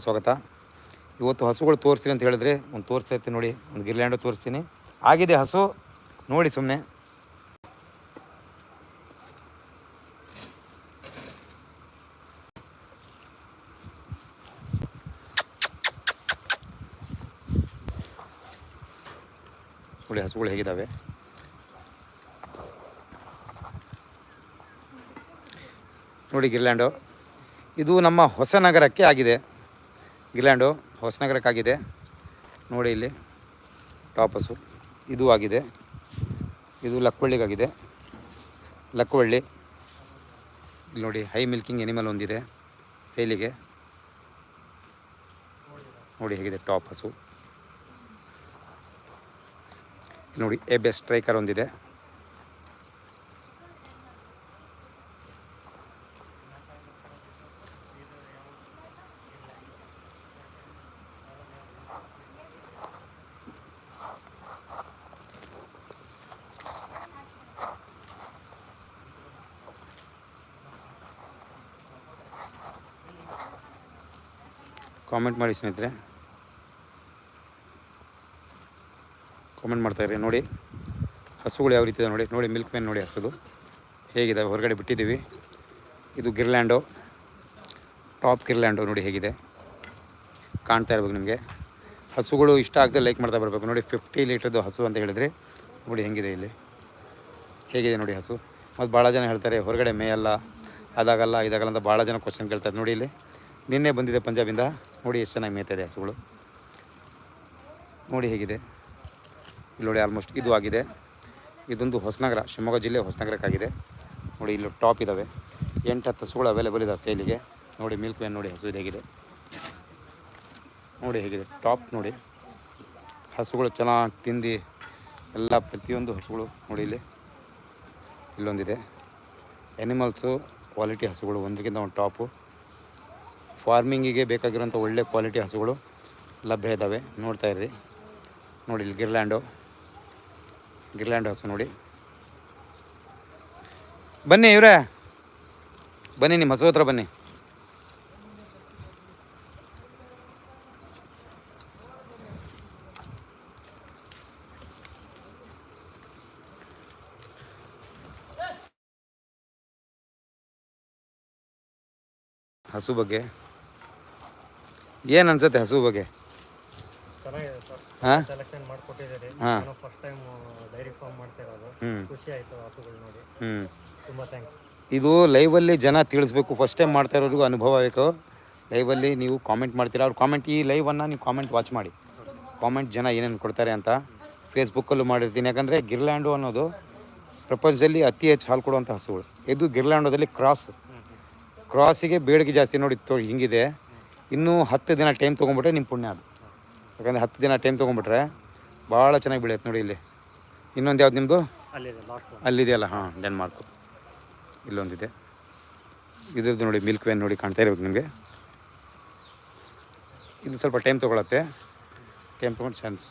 ಸ್ವಾಗತ. ಇವತ್ತು ಹಸುಗಳು ತೋರಿಸ್ತೀನಿ ಅಂತ ಹೇಳಿದ್ರೆ ಒಂದು ತೋರಿಸ್ತಾ ಇರ್ತೀನಿ ನೋಡಿ. ಒಂದು ಗಿರ್ಲ್ಯಾಂಡು ತೋರಿಸ್ತೀನಿ. ಆಗಿದೆ ಹಸು ನೋಡಿ. ಸುಮ್ಮನೆ ನೋಡಿ ಹಸುಗಳು ಹೇಗಿದ್ದಾವೆ ನೋಡಿ. ಗಿರ್ಲ್ಯಾಂಡು ಇದು ನಮ್ಮ ಹೊಸನಗರಕ್ಕೆ ಆಗಿದೆ. ಗಿರ್ಲ್ಯಾಂಡು ಹೊಸನಗರಕ್ಕಾಗಿದೆ ನೋಡಿ. ಇಲ್ಲಿ ಟಾಪ್ ಹಸು ಇದು ಆಗಿದೆ. ಇದು ಲಕ್ಕವಳ್ಳಿಗಾಗಿದೆ. ಲಕ್ಕವಳ್ಳಿ ಇಲ್ಲಿ ನೋಡಿ. ಹೈ ಮಿಲ್ಕಿಂಗ್ ಎನಿಮಲ್ ಒಂದಿದೆ ಸೇಲಿಗೆ ನೋಡಿ. ಹೇಗಿದೆ ಟಾಪ್ ಹಸು ನೋಡಿ. ಬೆಸ್ಟ್ ಸ್ಟ್ರೈಕರ್ ಒಂದಿದೆ. ಕಾಮೆಂಟ್ ಮಾಡಿ ಸ್ನೇಹಿತರೆ, ಕಾಮೆಂಟ್ ಮಾಡ್ತಾಯಿರಿ. ನೋಡಿ ಹಸುಗಳು ಯಾವ ರೀತಿ ಇದೆ ನೋಡಿ. ನೋಡಿ ಮಿಲ್ಕ್ ಮ್ಯಾನ್ ನೋಡಿ ಹಸುದು ಹೇಗಿದೆ. ಹೊರಗಡೆ ಬಿಟ್ಟಿದ್ದೀವಿ. ಇದು ಗಿರ್ಲ್ಯಾಂಡು, ಟಾಪ್ ಗಿರ್ಲ್ಯಾಂಡು ನೋಡಿ ಹೇಗಿದೆ. ಕಾಣ್ತಾ ಇರ್ಬೇಕು ನಿಮಗೆ. ಹಸುಗಳು ಇಷ್ಟ ಆಗದೆ ಲೈಕ್ ಮಾಡ್ತಾ ಬರಬೇಕು ನೋಡಿ. 50 ಲೀಟ್ರದ್ದು ಹಸು ಅಂತ ಹೇಳಿದರೆ ನೋಡಿ ಹೆಂಗಿದೆ. ಇಲ್ಲಿ ಹೇಗಿದೆ ನೋಡಿ ಹಸು. ಮತ್ತು ಭಾಳ ಜನ ಹೇಳ್ತಾರೆ ಹೊರಗಡೆ ಮೇಯಲ್ಲ, ಅದಾಗಲ್ಲ ಇದಾಗಲ್ಲ ಅಂತ ಭಾಳ ಜನ ಕ್ವಶನ್ ಕೇಳ್ತಾರೆ ನೋಡಿ. ಇಲ್ಲಿ ನಿನ್ನೆ ಬಂದಿದೆ ಪಂಜಾಬಿಂದ ನೋಡಿ. ಎಷ್ಟು ಚೆನ್ನಾಗಿ ಮೇಯ್ತಾ ಇದೆ ಹಸುಗಳು ನೋಡಿ ಹೇಗಿದೆ. ಇಲ್ಲಿ ನೋಡಿ ಆಲ್ಮೋಸ್ಟ್ ಇದು ಆಗಿದೆ. ಇದೊಂದು ಹೊಸನಗರ, ಶಿವಮೊಗ್ಗ ಜಿಲ್ಲೆ ಹೊಸನಗರಕ್ಕಾಗಿದೆ ನೋಡಿ. ಇಲ್ಲಿ ಟಾಪ್ ಇದ್ದಾವೆ. 8-10 ಹಸುಗಳು ಅವೈಲೇಬಲ್ ಇದ್ದಾವೆ ಸೇಲಿಗೆ ನೋಡಿ. ಮಿಲ್ಕ್ ಮ್ಯಾನ್ ನೋಡಿ ಹಸು ಹೇಗಿದೆ ನೋಡಿ. ಹೇಗಿದೆ ಟಾಪ್ ನೋಡಿ. ಹಸುಗಳು ಚೆನ್ನಾಗಿ ತಿಂದು ಎಲ್ಲ ಪ್ರತಿಯೊಂದು ಹಸುಗಳು ನೋಡಿ. ಇಲ್ಲೊಂದಿದೆ. ಎನಿಮಲ್ಸು ಕ್ವಾಲಿಟಿ ಹಸುಗಳು ಒಂದಕ್ಕಿಂತ ಒಂದು ಟಾಪು. ಫಾರ್ಮಿಂಗಿಗೆ ಬೇಕಾಗಿರೋಂಥ ಒಳ್ಳೆ ಕ್ವಾಲಿಟಿ ಹಸುಗಳು ಲಭ್ಯ ಇದ್ದಾವೆ. ನೋಡ್ತಾ ಇರ್ರಿ ನೋಡಿ. ಇಲ್ಲಿ ಗಿರ್ಲ್ಯಾಂಡು ಹಸು ನೋಡಿ. ಬನ್ನಿ ಇವರೇ, ಬನ್ನಿ ನಿಮ್ಮ ಹಸು ಹತ್ರ ಬನ್ನಿ. ಹಸು ಬಗ್ಗೆ ಏನು ಅನ್ಸುತ್ತೆ? ಹಸು ಬಗ್ಗೆ ಚೆನ್ನಾಗಿದೆ ಸರ್. ಹಾಂ ಸೆಲೆಕ್ಷನ್ ಮಾಡಿಕೊಟ್ಟಿದ್ದೀರಿ. ಹಾಂ ನಾನು ಫಸ್ಟ್ ಟೈಮ್ ಡೈರಿ ಫಾರ್ಮ್ ಮಾಡ್ತಾ ಇರೋದು. ಖುಷಿ ಆಯಿತು ಹಸುಗಳು ನೋಡಿ. ತುಂಬ ಥ್ಯಾಂಕ್ಸ್. ಇದು ಲೈವಲ್ಲಿ ಜನ ತಿಳಿಸ್ಬೇಕು. ಫಸ್ಟ್ ಟೈಮ್ ಮಾಡ್ತಾ ಇರೋರಿಗೂ ಅನುಭವ ಬೇಕು. ಲೈವಲ್ಲಿ ನೀವು ಕಾಮೆಂಟ್ ಮಾಡ್ತೀರಾ. ಅವ್ರು ಕಾಮೆಂಟ್, ಈ ಲೈವನ್ನು ನೀವು ಕಾಮೆಂಟ್ ವಾಚ್ ಮಾಡಿ. ಕಾಮೆಂಟ್ ಜನ ಏನೇನು ಕೊಡ್ತಾರೆ ಅಂತ ಫೇಸ್ಬುಕ್ಕಲ್ಲೂ ಮಾಡಿರ್ತೀನಿ. ಯಾಕಂದರೆ ಗಿರ್ಲ್ಯಾಂಡು ಅನ್ನೋದು ಪ್ರಪಂಚದಲ್ಲಿ ಅತಿ ಹೆಚ್ಚು ಹಾಲು ಕೊಡುವಂಥ ಹಸುಗಳು. ಇದು ಗಿರ್ಲ್ಯಾಂಡೋದಲ್ಲಿ ಕ್ರಾಸಿಗೆ ಬೇಡಿಕೆ ಜಾಸ್ತಿ ನೋಡಿ. ಹಿಂಗಿದೆ. ಇನ್ನೂ 10 ದಿನ ಟೈಮ್ ತೊಗೊಂಬಿಟ್ರೆ ನಿಮ್ಮ ಪುಣ್ಯ ಅದು. ಯಾಕಂದರೆ 10 ದಿನ ಟೈಮ್ ತೊಗೊಂಬಿಟ್ರೆ ಭಾಳ ಚೆನ್ನಾಗಿ ಬೆಳೆಯುತ್ತೆ ನೋಡಿ. ಇಲ್ಲಿ ಇನ್ನೊಂದು ಯಾವ್ದು ನಿಮ್ಮದು ಅಲ್ಲಿದೆಯಲ್ಲ? ಹಾಂ, ಡೆನ್ಮಾರ್ಕು. ಇಲ್ಲೊಂದಿದೆ. ಇದ್ರದ್ದು ನೋಡಿ ಮಿಲ್ಕ್ ಮ್ಯಾನ್ ನೋಡಿ. ಕಾಣ್ತಾ ಇರ್ಬೇಕು ನಿಮಗೆ. ಇದು ಸ್ವಲ್ಪ ಟೈಮ್ ತೊಗೊಳತ್ತೆ. ಟೈಮ್ ತೊಗೊಂಡು ಚಾನ್ಸ್